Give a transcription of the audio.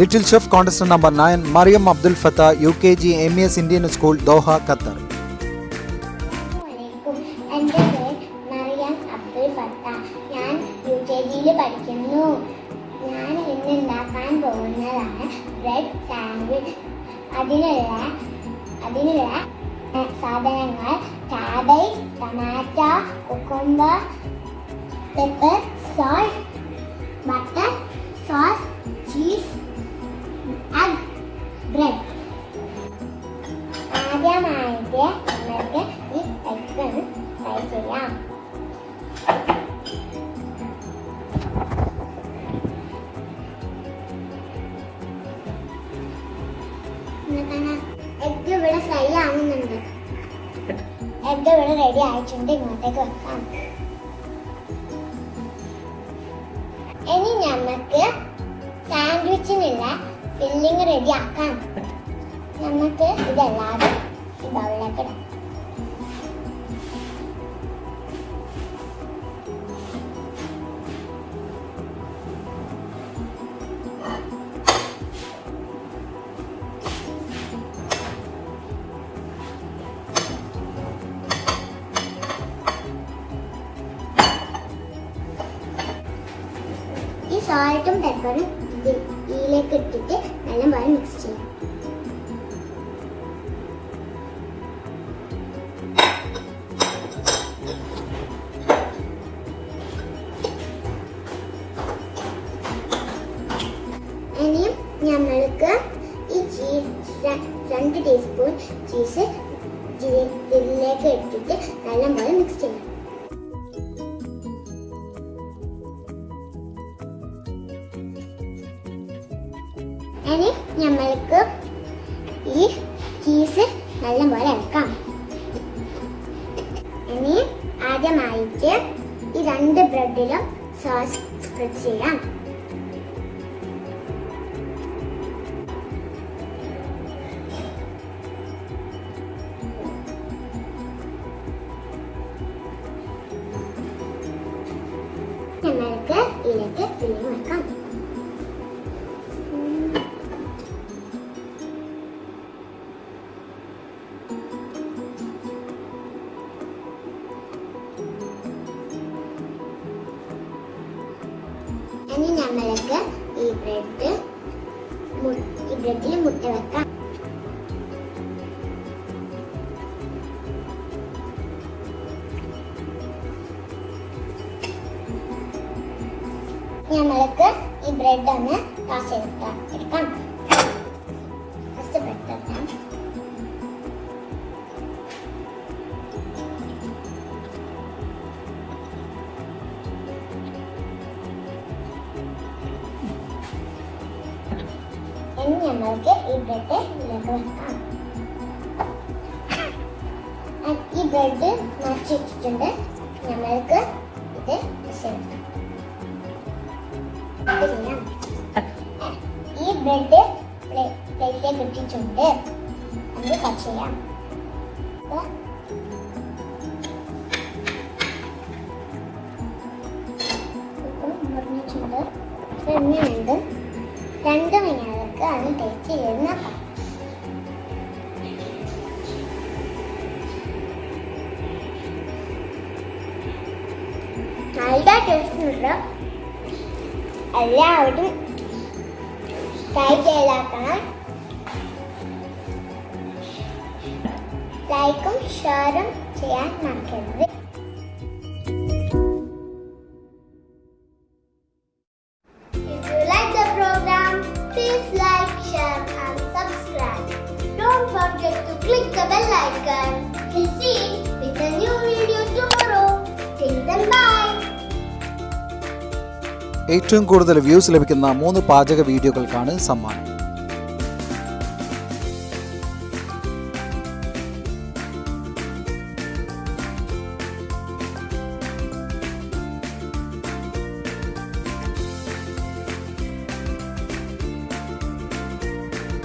Little Chef Contestant number 9, Mariam Abdul Fattah, UKG MES Indian School, Doha, Qatar. എൻ്റെ പേര് Mariyam Abdul Fatah. ഞാൻ UKG-യിൽ പഠിക്കുന്നു. ഞാൻ ഇന്ന് ഉണ്ടാക്കാൻ പോകുന്നതാണ് ബ്രെഡ് സാൻഡ്വിച്ച്. അതിനുള്ള സാധനങ്ങൾ cabbage, tomato, cucumber, pepper, salt, butter, sauce, cheese, egg, bread. ആദ്യമായിട്ട് നമുക്ക് ഈ എഗ് ഫ്രൈ ചെയ്യാം. എഗ് ഇവിടെ ഫ്രൈ ആവുന്നുണ്ട്. എഗ് ഇവിടെ റെഡി ആയിട്ടുണ്ട്. ഇങ്ങോട്ടേക്ക് വെക്കാം. ഇനി നമുക്ക് സാൻഡ്വിച്ചിനുള്ള ഫില്ലിങ് റെഡി ആക്കാം. നമുക്ക് ഇതെല്ലാവരും ഈ ബൗളിലേക്ക് ഇടാം. ഈ സോൾട്ടും പെപ്പറും ഇതിലേക്ക് ഇട്ടിട്ട് നല്ലപോലെ മിക്സ് ചെയ്യാം. ഇനിയും നമ്മൾക്ക് ഈ ചീസ് 2 ടീസ്പൂൺ ചീസ് ഇതിലേക്ക് ഇട്ടിട്ട് നല്ലപോലെ മിക്സ് ചെയ്യാം. ഇനി നമ്മൾക്ക് ഈ ചീസ് നല്ലപോലെ ഇളക്കാം. ഇനി ആദ്യമായിട്ട് ഈ 2 ബ്രെഡിലും സോസ് സ്പ്രെഡ് ചെയ്യാം. നമ്മൾക്ക് ഇതിലേക്ക് ഫില്ലിങ് വെക്കാം. ഇനി നമ്മൾക്ക് ഈ ബ്രെഡിൽ മുട്ട വെക്കാം. നമ്മൾക്ക് ഈ ബ്രെഡ് ഒന്ന് ടോസ് ചെയ്തെടുക്കാം. ഫസ്റ്റ് ബ്രെഡ് വെക്കാം. ഇനി നമ്മൾക്ക് ഈ ബ്രെഡ് ഇതിലേക്ക് വെക്കാം. ഈ ബ്രെഡ് നിറച്ച് വെച്ചിട്ടുണ്ട്. നമ്മൾക്ക് ഇത് ചെയ്യാം. ഈ ബ്രെഡ് പ്ലേറ്റിലേക്ക് ഇട്ടിട്ടുണ്ട്. നമുക്ക് കട്ട് ചെയ്യാം. മുറിഞ്ഞിട്ടുണ്ട്. എണ്ണയുണ്ട്. 2 മിനിറ്റ് ആണ് ടേസ്റ്റ് ചെയ്ത് നോക്കാം. നല്ല ടേസ്റ്റ് ഉണ്ട്. എല്ലാവരും ട്രൈ ചെയ്താക്കണം. ലൈക്കും ഷെയറും ചെയ്യാൻ മറക്കരുത്. If you like the program, please like, share and subscribe. Don't forget to click the bell icon. We'll see you with a new video tomorrow. Till then, bye. ഏറ്റവും കൂടുതൽ വ്യൂസ് ലഭിക്കുന്ന 3 പാചക വീഡിയോകൾക്കാണ് സമ്മാനം.